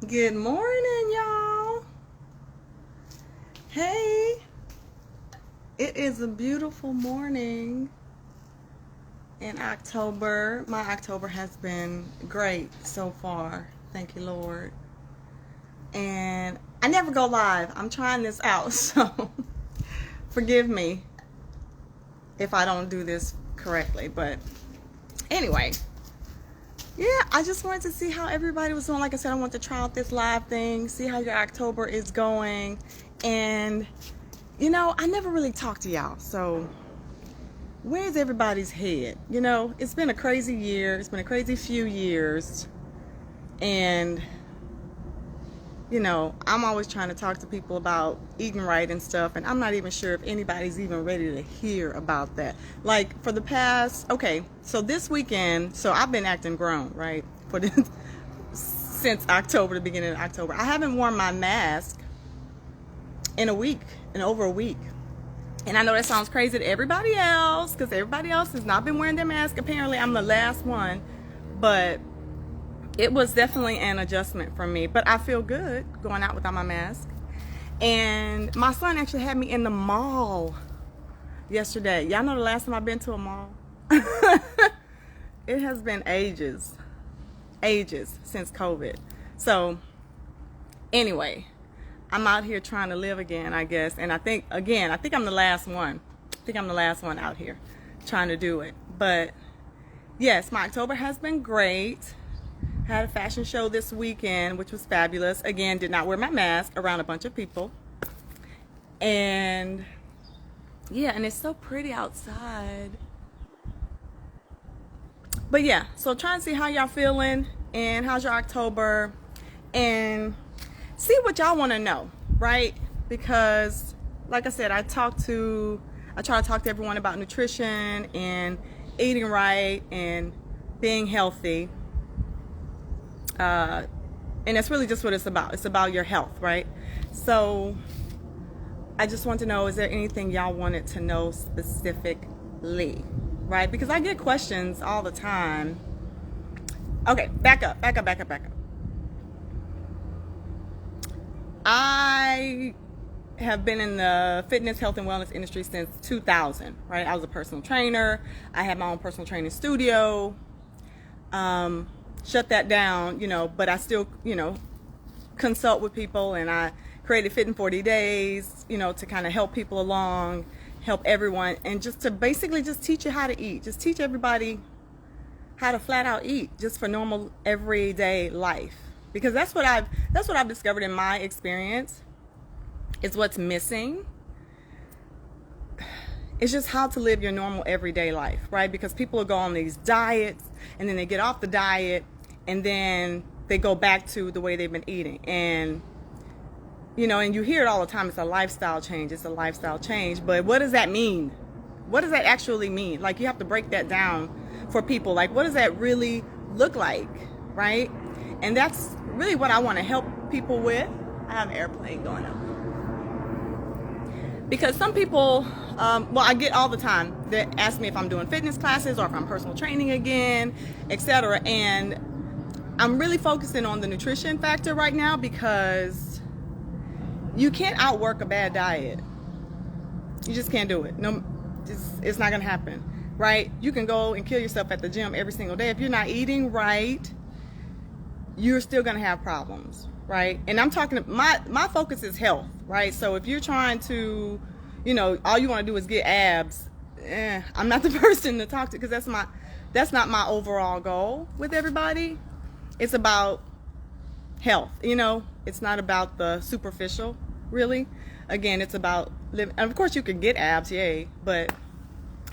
Good morning, y'all. Hey, it is a beautiful morning in October. My October has been great so far. Thank you, Lord. And I never go live. I'm trying this out, so forgive me if I don't do this correctly. But anyway, yeah, I just wanted to see how everybody was doing. Like I said, I want to try out this live thing, see how your October is going. And, I never really talked to y'all. So where's everybody's head? It's been a crazy year. It's been a crazy few years. And, I'm always trying to talk to people about eating right and stuff. And I'm not even sure if anybody's even ready to hear about that. Like for the past, so this weekend, so I've been acting grown, right? Since October, the beginning of October. I haven't worn my mask in over a week. And I know that sounds crazy to everybody else, because everybody else has not been wearing their mask. Apparently, I'm the last one. But it was definitely an adjustment for me. But I feel good going out without my mask. And my son actually had me in the mall yesterday. Y'all know the last time I've been to a mall? It has been ages since COVID. So, anyway, I'm out here trying to live again, I guess. And I think I'm the last one. I think I'm the last one out here trying to do it. But yes, my October has been great. Had a fashion show this weekend, which was fabulous. Again, did not wear my mask around a bunch of people. And yeah, and it's so pretty outside. But yeah, so trying to see how y'all feeling and how's your October, and see what y'all want to know, right? Because like I said, I try to talk to everyone about nutrition and eating right and being healthy. And that's really just what it's about. It's about your health, right? So I just want to know, is there anything y'all wanted to know specifically, right? Because I get questions all the time. Okay, back up. I have been in the fitness, health, and wellness industry since 2000, right? I was a personal trainer. I had my own personal training studio. Shut that down, but I still, consult with people, and I created Fit in 40 Days, to kind of help people along, help everyone, and just to basically just teach you how to eat. Just teach everybody how to flat out eat just for normal everyday life. Because that's what I've discovered in my experience is what's missing. It's just how to live your normal everyday life, right? Because people will go on these diets, and then they get off the diet, and then they go back to the way they've been eating. And, and you hear it all the time. It's a lifestyle change. But what does that mean? What does that actually mean? Like, you have to break that down for people. Like, what does that really look like, right? And that's really what I want to help people with. I have an airplane going up. Because some people, I get all the time that ask me if I'm doing fitness classes or if I'm personal training again, etc. And I'm really focusing on the nutrition factor right now, because you can't outwork a bad diet. You just can't do it. No, it's not going to happen, right? You can go and kill yourself at the gym every single day. If you're not eating right, you're still going to have problems, right? And I'm talking, my focus is health, right? So if you're trying to, all you want to do is get abs, I'm not the person to talk to, because that's not my overall goal with everybody. It's about health, it's not about the superficial, really. Again, it's about living, and of course you can get abs, yay, but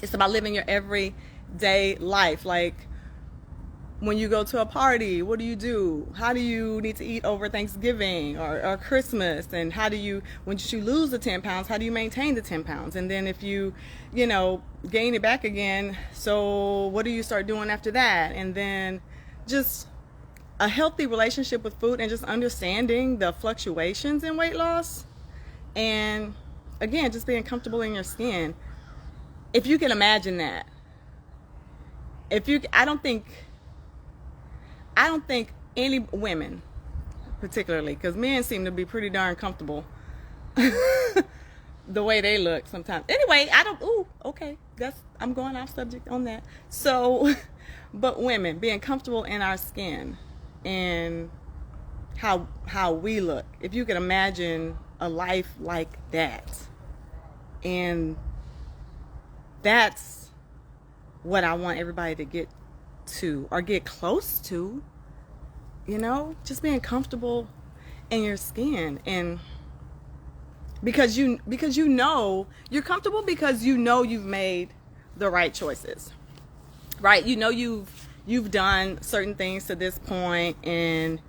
it's about living your everyday life. Like, when you go to a party, what do you do? How do you need to eat over Thanksgiving or Christmas? And once you lose the 10 pounds, how do you maintain the 10 pounds? And then if you, gain it back again, so what do you start doing after that? And then just a healthy relationship with food, and just understanding the fluctuations in weight loss. And again, just being comfortable in your skin. If you can imagine that. I don't think any women, particularly, because men seem to be pretty darn comfortable the way they look sometimes. Anyway, okay, I'm going off subject on that. So, but women being comfortable in our skin and how we look. If you can imagine a life like that, and that's what I want everybody to get to or get close to, just being comfortable in your skin. And because you're comfortable because you've made the right choices, right? You've done certain things to this point, and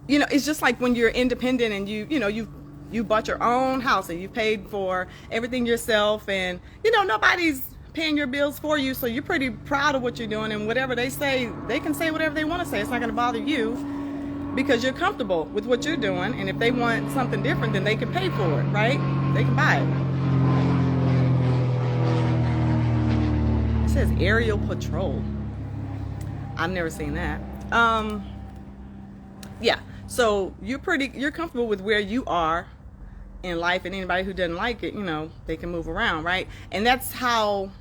it's just like when you're independent and you bought your own house and you paid for everything yourself, and nobody's paying your bills for you, so you're pretty proud of what you're doing, and whatever they say, they can say whatever they want to say. It's not going to bother you because you're comfortable with what you're doing, and if they want something different, then they can pay for it, right? They can buy it. It says aerial patrol. I've never seen that. Yeah, so you're comfortable with where you are in life, and anybody who doesn't like it, they can move around, right? And that's how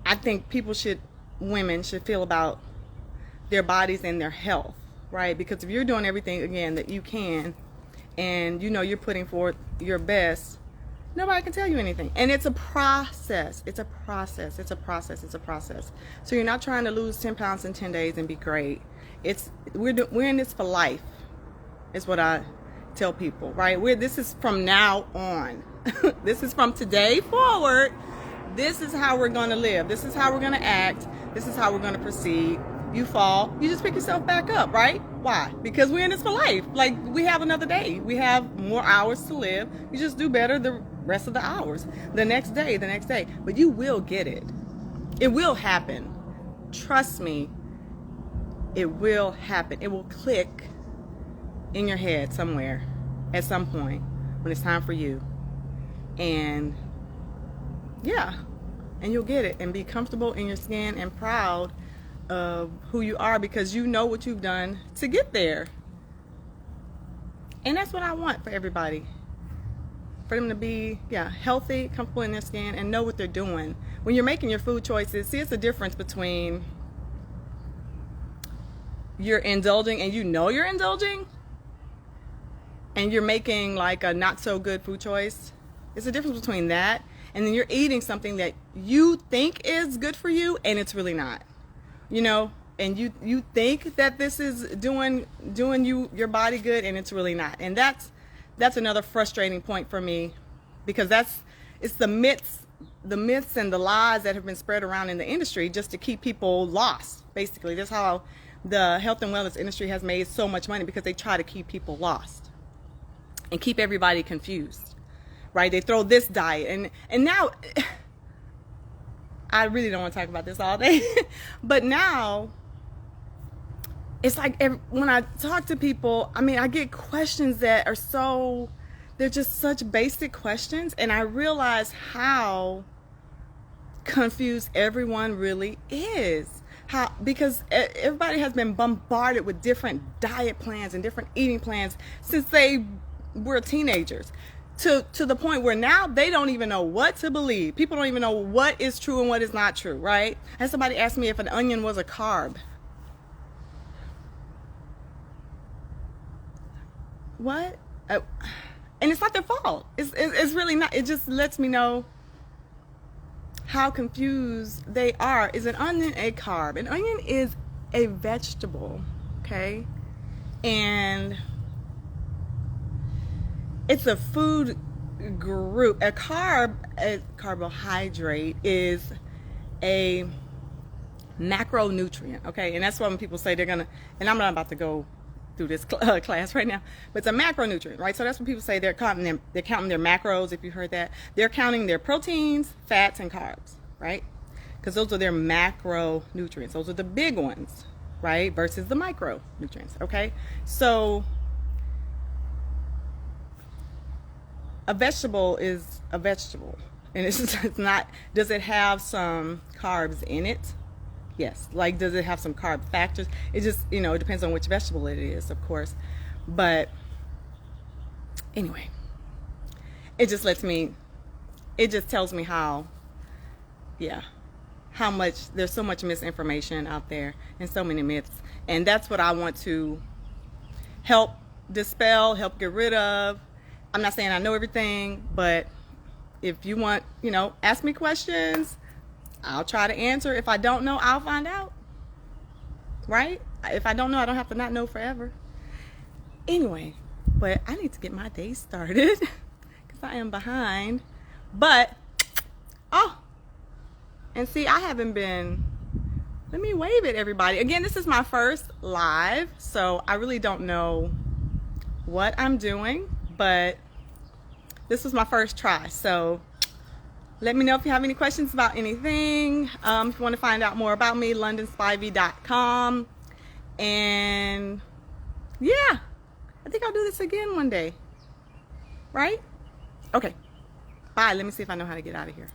I think women should feel about their bodies and their health, right? Because if you're doing everything, again, that you can, and you're putting forth your best, nobody can tell you anything. And it's a process. It's a process. So you're not trying to lose 10 pounds in 10 days and be great. We're in this for life, is what I tell people, right? This is from now on. This is from today forward. This is how we're going to live. This is how we're going to act. This is how we're going to proceed. You fall, you just pick yourself back up, right? Why? Because we're in this for life. Like, we have another day. We have more hours to live. You just do better the rest of the hours. The next day. But you will get it. It will happen. Trust me. It will happen. It will click in your head somewhere at some point when it's time for you. And yeah, and you'll get it and be comfortable in your skin and proud of who you are, because you know what you've done to get there. And that's what I want for everybody, for them to be healthy, comfortable in their skin, and know what they're doing. When you're making your food choices, see, it's the difference between you're indulging and you're indulging, and you're making like a not so good food choice. It's a difference between that and then you're eating something that you think is good for you and it's really not. And you think that this is doing your body good, and it's really not. And that's another frustrating point for me, because it's the myths and the lies that have been spread around in the industry just to keep people lost. Basically, that's how the health and wellness industry has made so much money, because they try to keep people lost and keep everybody confused, right? They throw this diet and now I really don't want to talk about this all day, but now it's like when I talk to people, I get questions that are they're just such basic questions, and I realize how confused everyone really is. Because everybody has been bombarded with different diet plans and different eating plans since they were teenagers, to the point where now they don't even know what to believe. People don't even know what is true and what is not true, right? And somebody asked me if an onion was a carb. What? And it's not their fault. It's really not. It just lets me know how confused they are. Is an onion a carb? An onion is a vegetable, okay? And it's a food group. A carbohydrate is a macronutrient, okay? And that's why when people say they're gonna, and I'm not about to go through this class right now, but it's a macronutrient, right? So that's when people say they're counting their macros. If you heard that, they're counting their proteins, fats, and carbs, right? Because those are their macronutrients. Those are the big ones, right? Versus the micronutrients, okay? So a vegetable is a vegetable, and it's not. Does it have some carbs in it? Yes. Like, does it have some carb factors? It just, you know, it depends on which vegetable it is, of course. But anyway, it just tells me how, yeah, how much, there's so much misinformation out there and so many myths. And that's what I want to help dispel, help get rid of. I'm not saying I know everything, but if you want, you know, ask me questions, I'll try to answer. If I don't know, I'll find out. Right? If I don't know, I don't have to not know forever. Anyway, but I need to get my day started because I am behind. But, oh, and see, I haven't been, let me wave at everybody. Again, this is my first live, so I really don't know what I'm doing, but this was my first try. So let me know if you have any questions about anything. If you want to find out more about me, londonspivey.com. And yeah, I think I'll do this again one day. Right? Okay. Bye. Let me see if I know how to get out of here.